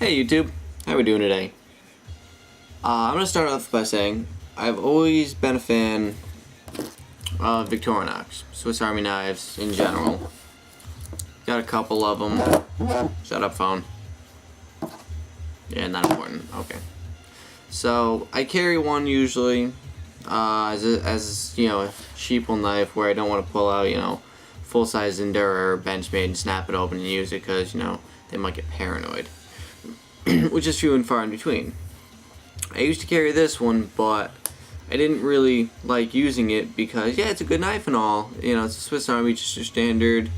Hey YouTube, how are we doing today? I'm going to start off by saying I've always been a fan of Victorinox, Swiss Army knives in general. Got a couple of them. Shut up, phone. Yeah, not important. Okay. So I carry one usually as you know, a sheeple knife where I don't want to pull out, full-size Endura or Benchmade and snap it open and use it because, they might get paranoid. Which is few and far in between. I used to carry this one, but I didn't really like using it because, yeah, it's a good knife and all. It's a Swiss Army, just your standard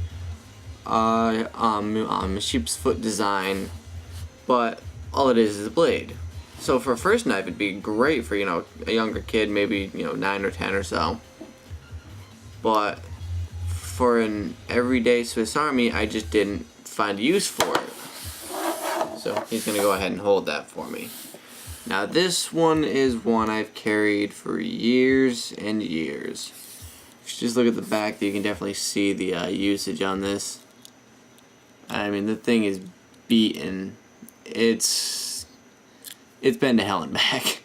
sheep's foot design, but all it is a blade. So for a first knife, it'd be great for, a younger kid, maybe, 9 or 10 or so. But for an everyday Swiss Army, I just didn't find use for it. So he's going to go ahead and hold that for me. Now this one is one I've carried for years and years. If you just look at the back, you can definitely see the usage on this. I mean, the thing is beaten. It's been to hell and back.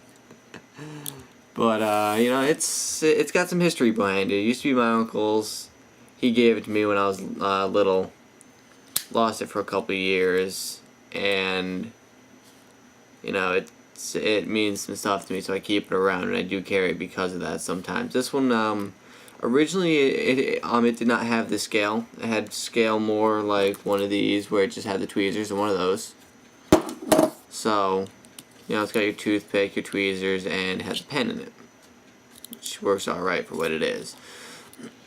But it's got some history behind it. It used to be my uncle's. He gave it to me when I was little. Lost it for a couple of years. And it means some stuff to me, so I keep it around, and I do carry it because of that sometimes. This one, originally it did not have the scale. It had scale more like one of these, where it just had the tweezers and one of those. So, it's got your toothpick, your tweezers, and it has a pen in it, which works alright for what it is.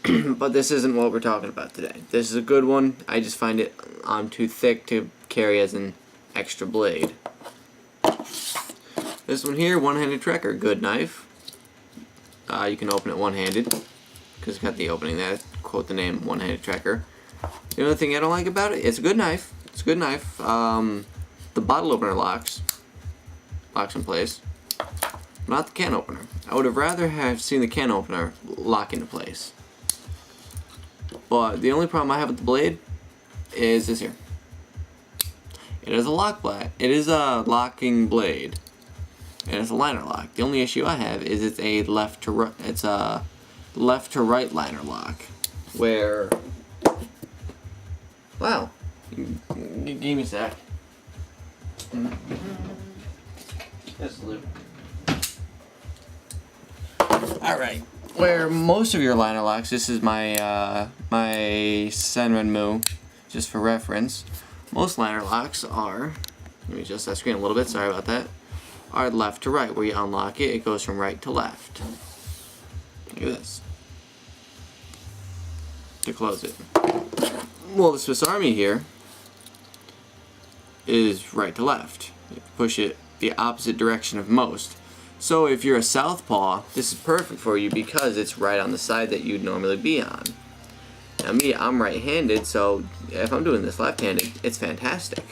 But this isn't what we're talking about today. This is a good one. I just find it too thick to carry as an extra blade. This one here, one-handed trekker, good knife. You can open it one-handed because it's got the opening there. Quote the name, one-handed trekker. The only thing I don't like about it, it's a good knife. It's a good knife. The bottle opener locks in place, not the can opener. I would have rather have seen the can opener lock into place. But the only problem I have with the blade is this here. It is a lock blade. It is a locking blade, and it's a liner lock. The only issue I have is it's a left to right. It's a left to right liner lock. Where, wow, give me a sec. All right. Where most of your liner locks, this is my my Senrenmu, just for reference. Most liner locks are, let me adjust that screen a little bit, sorry about that, are left to right. Where you unlock it, it goes from right to left. Look at this. To close it. Well, the Swiss Army here is right to left. You push it the opposite direction of most. So if you're a southpaw, this is perfect for you because it's right on the side that you'd normally be on. Now me, I'm right-handed, so if I'm doing this left-handed, it's fantastic.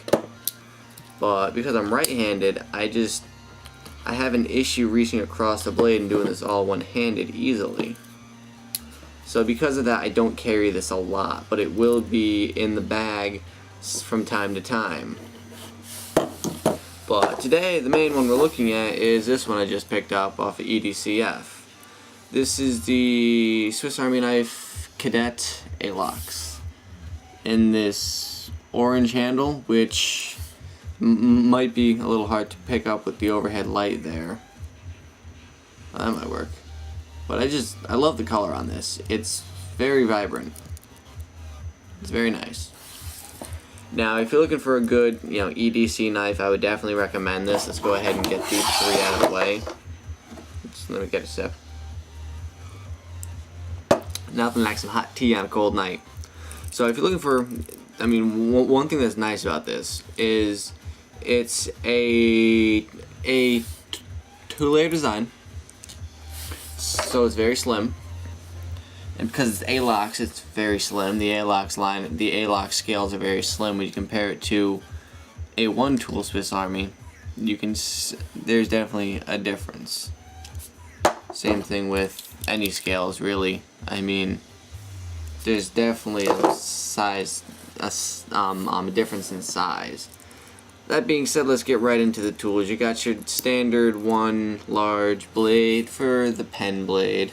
But because I'm right-handed, I have an issue reaching across the blade and doing this all one-handed easily. So because of that, I don't carry this a lot, but it will be in the bag from time to time. But today, the main one we're looking at is this one I just picked up off of EDCF. This is the Swiss Army knife Cadet alox in this orange handle, which might be a little hard to pick up with the overhead light there. That might work. But I love the color on this. It's very vibrant. It's very nice. Now, if you're looking for a good, EDC knife, I would definitely recommend this. Let's go ahead and get these three out of the way. Just let me get a sip. Nothing like some hot tea on a cold night. So if you're looking for, one thing that's nice about this is it's a two-layer design. So it's very slim. And because it's alox, it's very slim. The alox scales are very slim when you compare it to a one-tool Swiss Army. There's definitely a difference. Same thing with any scales, really. There's definitely a difference in size. that being said, let's get right into the tools. You got your standard one large blade for the pen blade.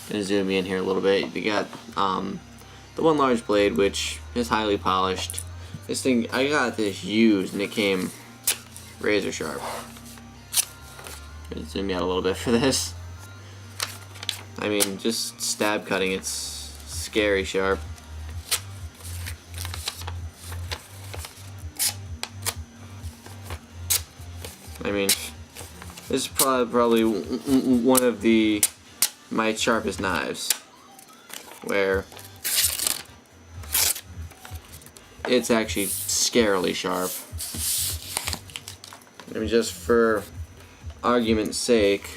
Gonna zoom in here a little bit. You got the one large blade, which is highly polished. This thing, I got this used and it came razor sharp. Gonna zoom out a little bit for this. I mean, just stab cutting, it's scary sharp. I mean, this is probably one of my sharpest knives, where it's actually scarily sharp. I mean, just for argument's sake,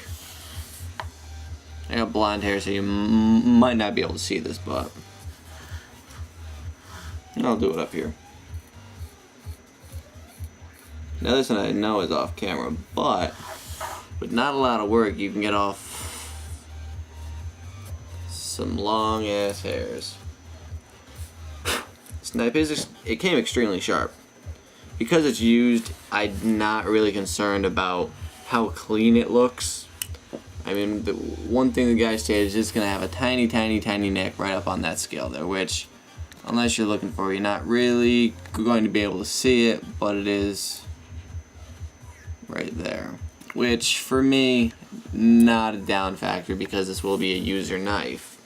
I got blonde hair, so you might not be able to see this, but I'll do it up here. Now this one I know is off camera, but with not a lot of work you can get off some long ass hairs. This knife it came extremely sharp. Because it's used, I'm not really concerned about how clean it looks. I mean, the one thing the guy said is it's gonna have a tiny nick right up on that scale there, which unless you're looking for it, you're not really going to be able to see it, but it is right there, which for me, not a down factor because this will be a user knife.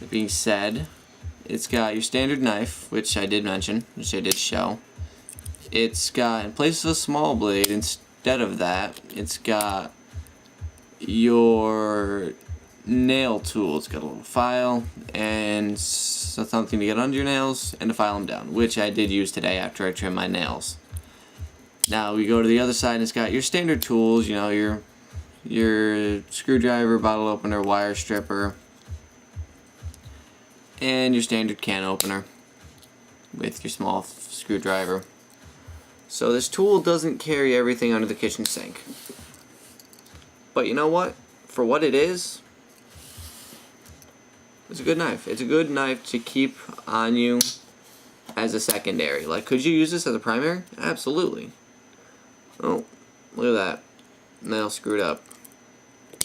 That being said, it's got your standard knife, which I did mention, which I did show. It's got, in place of a small blade, instead of that, it's got your nail tool. It's got a little file and something to get under your nails and to file them down, which I did use today after I trimmed my nails. Now we go to the other side and it's got your standard tools, you know, your screwdriver, bottle opener, wire stripper, and your standard can opener with your small screwdriver. So this tool doesn't carry everything under the kitchen sink. But you know what? For what it is, it's a good knife. It's a good knife to keep on you as a secondary. Like, could you use this as a primary? Absolutely. Oh, look at that. Nail screwed up.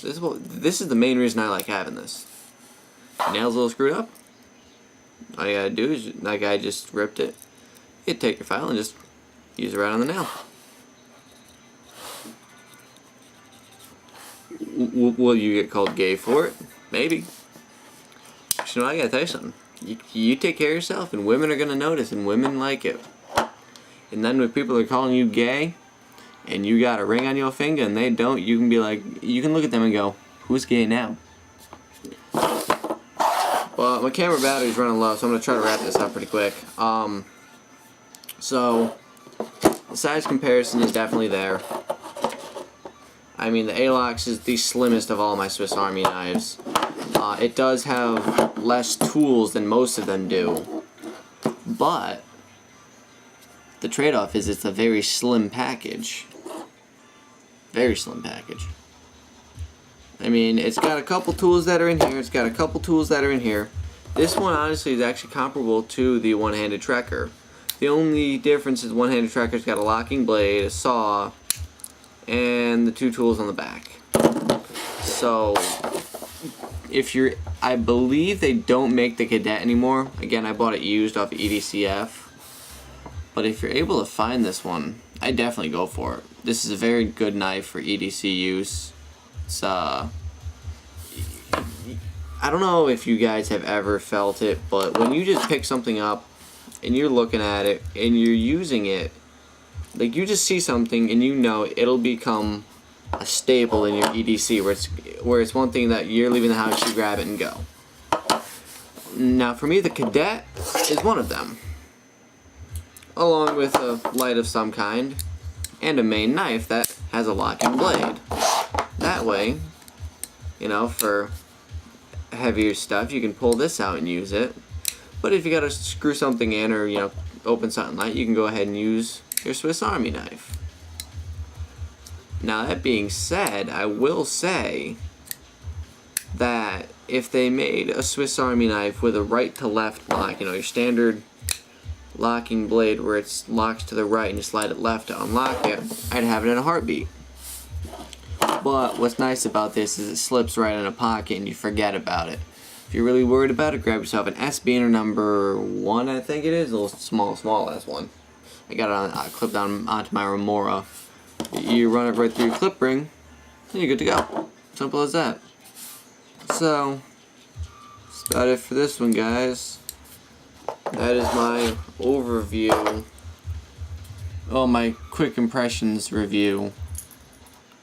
This is the main reason I like having this. Nail's a little screwed up. All you gotta do is, like I just ripped it, you take your file and just use it right on the nail. Will you get called gay for it? Maybe. But you know, I gotta tell you something. You take care of yourself and women are gonna notice, and women like it. And then when people are calling you gay, and you got a ring on your finger and they don't, you can be like, you can look at them and go, who's gay now? Well, my camera battery's running low, so I'm gonna try to wrap this up pretty quick. So the size comparison is definitely there. I mean, the alox is the slimmest of all my Swiss Army knives. It does have less tools than most of them do, but the trade-off is it's a very slim package. Very slim package. I mean, it's got a couple tools that are in here. It's got a couple tools that are in here. This one, honestly, is actually comparable to the one-handed trekker. The only difference is one-handed trekker's got a locking blade, a saw, and the two tools on the back. So, I believe they don't make the Cadet anymore. Again, I bought it used off of EDCF. But if you're able to find this one, I definitely go for it. This is a very good knife for EDC use. It's I don't know if you guys have ever felt it, but when you just pick something up and you're looking at it and you're using it, like, you just see something and you know it'll become a staple in your EDC, where it's one thing that you're leaving the house, you grab it and go. Now for me, the Cadet is one of them, along with a light of some kind and a main knife that has a locking blade. That way, you know, for heavier stuff, you can pull this out and use it. But if you gotta screw something in or, you know, open something light, you can go ahead and use your Swiss Army knife. Now, that being said, I will say that if they made a Swiss Army knife with a right to left lock, you know, your standard locking blade where it locks to the right and you slide it left to unlock it, I'd have it in a heartbeat. But what's nice about this is it slips right in a pocket and you forget about it. If you're really worried about it, grab yourself an S-beaner number 1, I think it is, a little small ass one. I got it on, clipped on onto my Remora. You run it right through your clip ring, and you're good to go. Simple as that. So, that's about it for this one, guys. That is my overview, my quick impressions review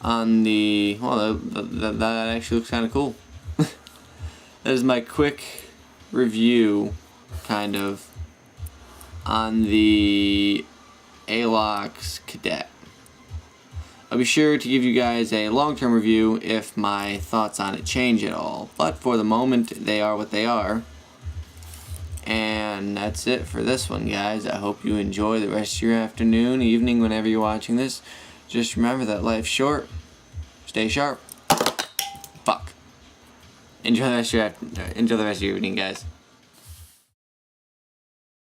on the, well, that actually looks kind of cool. That is my quick review, kind of, on the alox cadet. I'll be sure to give you guys a long-term review if my thoughts on it change at all, but for the moment they are what they are. And that's it for this one, guys. I hope you enjoy the rest of your afternoon, evening, whenever you're watching this. Just remember that life's short. Stay sharp. Fuck. Enjoy the rest of your evening, guys.